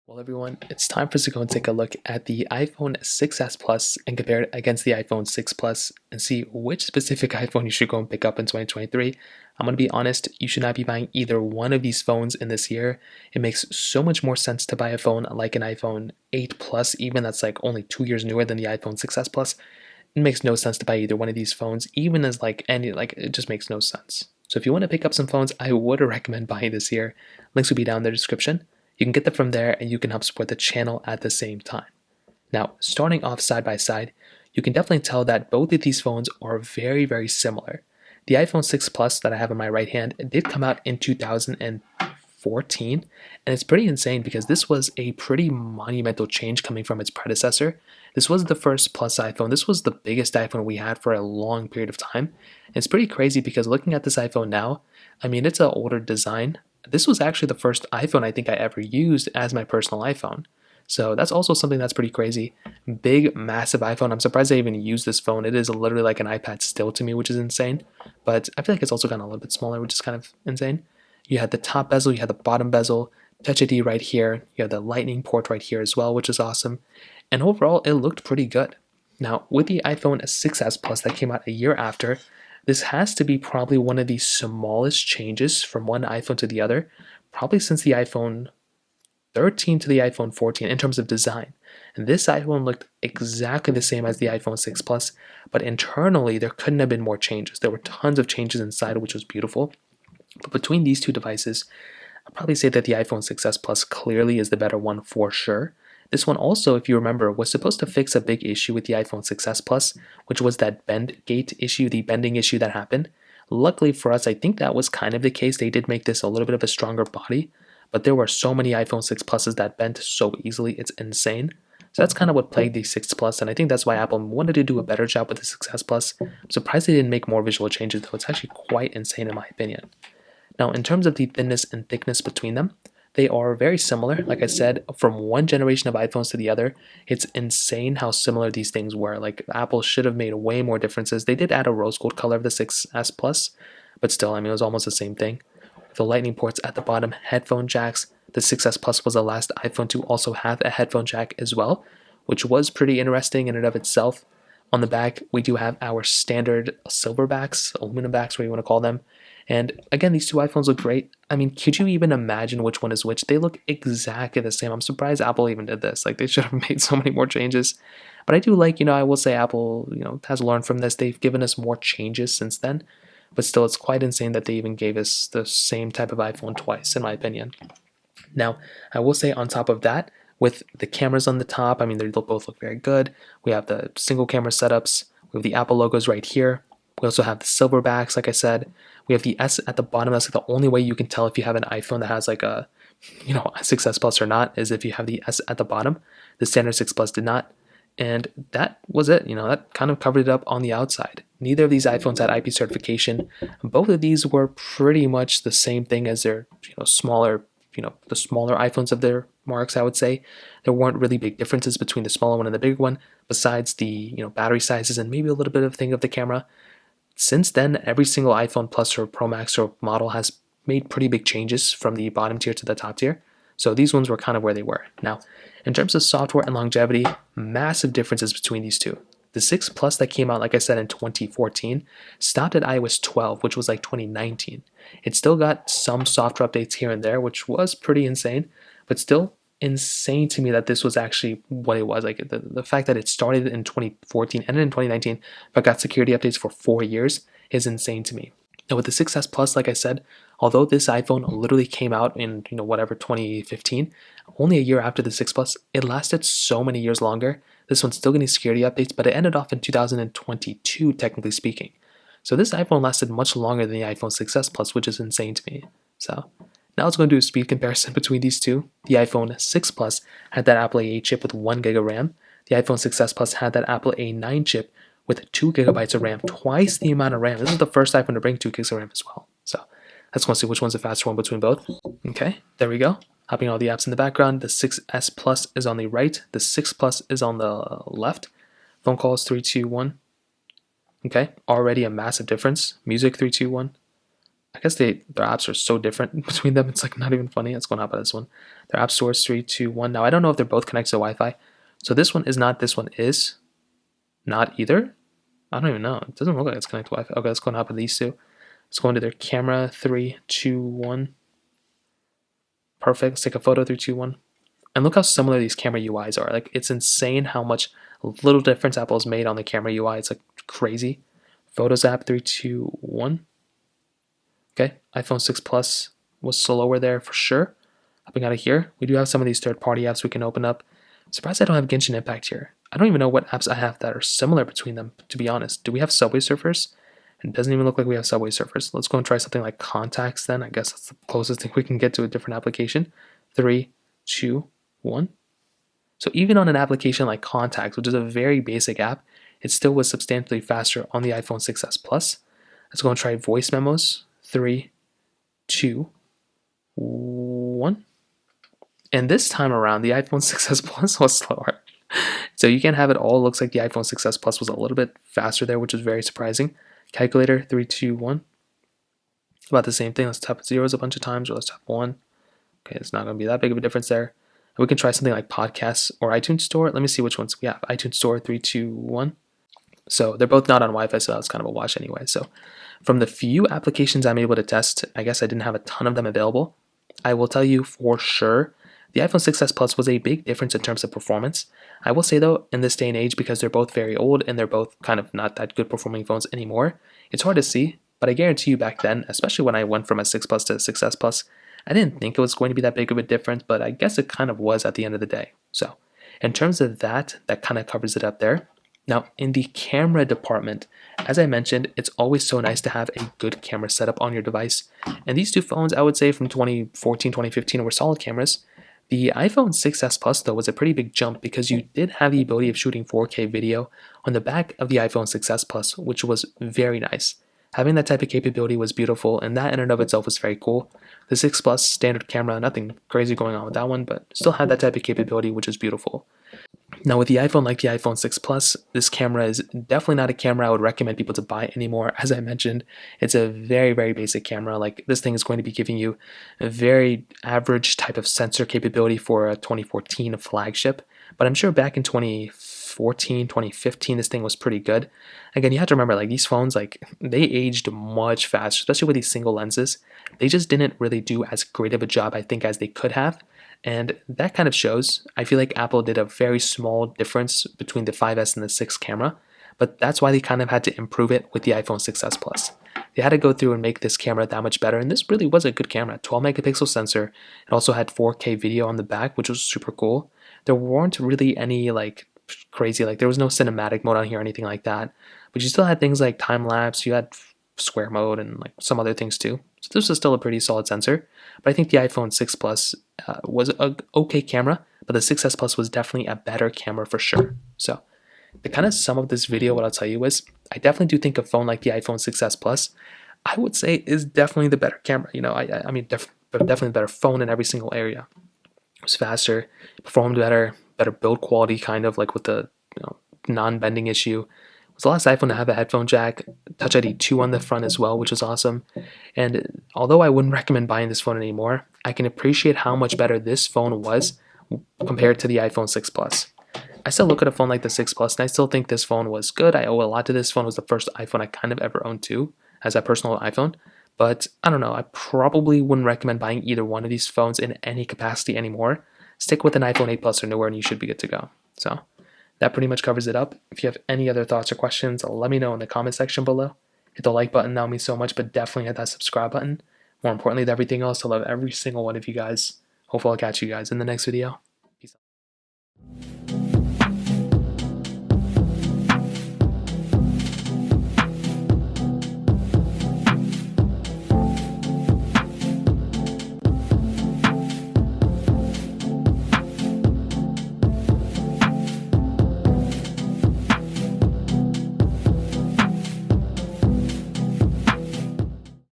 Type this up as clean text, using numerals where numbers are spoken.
Well, everyone, it's time for us to go and take a look at the iPhone 6s Plus and compare it against the iPhone 6 Plus and see which specific iPhone you should go and pick up in 2023. I'm going to be honest, you should not be buying either one of these phones in this year. It makes so much more sense to buy a phone like an iPhone 8 Plus, even that's like only 2 years newer than the iPhone 6s Plus. It makes no sense to buy either one of these phones, even as it just makes no sense. So if you want to pick up some phones, I would recommend buying this year. Links will be down in the description. You can get them from there and you can help support the channel at the same time. Now, starting off side by side, you can definitely tell that both of these phones are very, very similar. The iPhone 6 Plus that I have in my right hand did come out in 2014, and it's pretty insane because this was a pretty monumental change coming from its predecessor. This was the first Plus iPhone. This was the biggest iPhone we had for a long period of time. And it's pretty crazy because looking at this iPhone now, I mean, it's an older design. This was actually the first iPhone I think I ever used as my personal iPhone. So that's also something that's pretty crazy. Big, massive iPhone. I'm surprised I even use this phone. It is literally like an iPad still to me, which is insane. But I feel like it's also gotten a little bit smaller, which is kind of insane. You had the top bezel, you had the bottom bezel, Touch ID right here. You have the lightning port right here as well, which is awesome. And overall, it looked pretty good. Now, with the iPhone 6s Plus that came out a year after, this has to be probably one of the smallest changes from one iPhone to the other, probably since the iPhone 13 to the iPhone 14 in terms of design. And this iPhone looked exactly the same as the iPhone 6 Plus, but internally there couldn't have been more changes. There were tons of changes inside, which was beautiful. But between these two devices, I'd probably say that the iPhone 6s Plus clearly is the better one for sure. This one also, if you remember, was supposed to fix a big issue with the iPhone 6s Plus, which was that bend gate issue, the bending issue that happened. Luckily for us, I think that was kind of the case. They did make this a little bit of a stronger body, but there were so many iPhone 6 Pluses that bent so easily, it's insane. So that's kind of what plagued the 6 Plus, and I think that's why Apple wanted to do a better job with the 6s Plus. I'm surprised they didn't make more visual changes, though. It's actually quite insane in my opinion. Now, in terms of the thinness and thickness between them, they are very similar. Like I said, from one generation of iPhones to the other, it's insane how similar these things were. Like, Apple should have made way more differences. They did add a rose gold color of the 6S Plus, but still, I mean, it was almost the same thing. The lightning ports at the bottom, headphone jacks. The 6S Plus was the last iPhone to also have a headphone jack as well, which was pretty interesting in and of itself. On the back, we do have our standard silver backs, aluminum backs, whatever you want to call them. And again, these two iPhones look great. I mean, could you even imagine which one is which? They look exactly the same. I'm surprised Apple even did this. Like, they should have made so many more changes. But I do like, I will say Apple, has learned from this. They've given us more changes since then. But still, it's quite insane that they even gave us the same type of iPhone twice, in my opinion. Now, I will say on top of that, with the cameras on the top, I mean, they both look very good. We have the single camera setups. We have the Apple logos right here. We also have the silver backs, like I said. We have the S at the bottom. That's like the only way you can tell if you have an iPhone that has like a 6S Plus or not, is if you have the S at the bottom. The standard 6 Plus did not. And that was it. That kind of covered it up on the outside. Neither of these iPhones had IP certification. Both of these were pretty much the same thing as their, smaller, the smaller iPhones of their marks, I would say. There weren't really big differences between the smaller one and the bigger one, besides the, battery sizes and maybe a little bit of thing of the camera. Since then, every single iPhone Plus or Pro Max or model has made pretty big changes from the bottom tier to the top tier. So these ones were kind of where they were. Now, in terms of software and longevity, massive differences between these two. The 6 Plus that came out, like I said, in 2014, stopped at iOS 12, which was like 2019. It still got some software updates here and there, which was pretty insane, but still insane to me that this was actually what it was. Like, the fact that it started in 2014 and in 2019, but got security updates for 4 years is insane to me. Now, with the 6S Plus, like I said, although this iPhone literally came out in 2015, only a year after the 6 Plus, it lasted so many years longer. This one's still getting security updates, but it ended off in 2022, technically speaking. So this iPhone lasted much longer than the iPhone 6S Plus, which is insane to me. So now let's go and do a speed comparison between these two. The iPhone 6 Plus had that Apple A8 chip with 1 GB of RAM. The iPhone 6S Plus had that Apple A9 chip with 2 GB of RAM, twice the amount of RAM. This is the first iPhone to bring 2 gigs of RAM as well. So let's go and see which one's the faster one between both. Okay, there we go. Hopping all the apps in the background. The 6S Plus is on the right. The 6 Plus is on the left. Phone calls 3, 2, 1. Okay, already a massive difference. Music 3, 2, 1. I guess their apps are so different between them. It's like not even funny. Let's go on about this one. Their app store is 321. Now I don't know if they're both connected to Wi-Fi. So this one is not. This one is not either. I don't even know. It doesn't look like it's connected to Wi-Fi. Okay, let's go on top of these two. Let's go into their camera. 3, 2, 1. Perfect. Let's take a photo. 3, 2, 1. And look how similar these camera UIs are. Like it's insane how much little difference Apple's made on the camera UI. It's like crazy. Photos app. 3, 2, 1. Okay, iPhone 6 Plus was slower there for sure. Hopping out of here, we do have some of these third-party apps we can open up. Surprised I don't have Genshin Impact here. I don't even know what apps I have that are similar between them, to be honest. Do we have Subway Surfers? It doesn't even look like we have Subway Surfers. Let's go and try something like Contacts then. I guess that's the closest thing we can get to a different application. 3, 2, 1. So even on an application like Contacts, which is a very basic app, it still was substantially faster on the iPhone 6s Plus. Let's go and try voice memos. 3, 2, 1. And this time around, the iPhone 6s Plus was slower. So you can't have it all. It looks like the iPhone 6s Plus was a little bit faster there, which was very surprising. Calculator, 3, 2, 1. About the same thing. Let's tap zeros a bunch of times, or let's tap 1. Okay, it's not going to be that big of a difference there. And we can try something like Podcasts or iTunes Store. Let me see which ones we have. iTunes Store, 3, 2, 1. So they're both not on Wi-Fi, so that's kind of a wash anyway. So from the few applications I'm able to test, I guess I didn't have a ton of them available. I will tell you for sure, the iPhone 6s Plus was a big difference in terms of performance. I will say though, in this day and age, because they're both very old and they're both kind of not that good performing phones anymore, it's hard to see. But I guarantee you back then, especially when I went from a 6 Plus to a 6s Plus, I didn't think it was going to be that big of a difference, but I guess it kind of was at the end of the day. So in terms of that kind of covers it up there. Now, in the camera department, as I mentioned, it's always so nice to have a good camera setup on your device. And these two phones, I would say from 2014, 2015 were solid cameras. The iPhone 6s Plus, though, was a pretty big jump because you did have the ability of shooting 4K video on the back of the iPhone 6s Plus, which was very nice. Having that type of capability was beautiful, and that in and of itself was very cool. The 6 Plus standard camera, nothing crazy going on with that one, but still had that type of capability, which is beautiful. Now with the iPhone like the iPhone 6 Plus, this camera is definitely not a camera I would recommend people to buy anymore. As I mentioned, it's a very, very basic camera. Like this thing is going to be giving you a very average type of sensor capability for a 2014 flagship. But I'm sure back in 2014, 2015, this thing was pretty good. Again, you have to remember like these phones, like they aged much faster, especially with these single lenses. They just didn't really do as great of a job, I think, as they could have. And that kind of shows. I feel like Apple did a very small difference between the 5S and the 6 camera, but that's why they kind of had to improve it with the iPhone 6s Plus. They had to go through and make this camera that much better, and this really was a good camera. 12 megapixel sensor. It also had 4K video on the back, which was super cool. There weren't really any like crazy, like there was no cinematic mode on here or anything like that, but you still had things like time lapse, you had square mode and like some other things too. So this was still a pretty solid sensor, but I think the iPhone 6 Plus was a okay camera, but the 6s Plus was definitely a better camera for sure. So the kind of sum of this video, what I'll tell you is, I definitely do think a phone like the iPhone 6s Plus, I would say is definitely the better camera. You know, I mean, definitely the better phone in every single area. It was faster, performed better build quality, kind of like with the non-bending issue. It was the last iPhone to have a headphone jack, Touch ID 2 on the front as well, which was awesome. And although I wouldn't recommend buying this phone anymore, I can appreciate how much better this phone was compared to the iPhone 6 Plus. I still look at a phone like the 6 Plus and I still think this phone was good. I owe a lot to this phone. It was the first iPhone I kind of ever owned too, as a personal iPhone. But I don't know, I probably wouldn't recommend buying either one of these phones in any capacity anymore. Stick with an iPhone 8 Plus or newer and you should be good to go. So that pretty much covers it up. If you have any other thoughts or questions, let me know in the comment section below. Hit the like button, that would mean so much, but definitely hit that subscribe button. More importantly than everything else, I love every single one of you guys. Hopefully I'll catch you guys in the next video.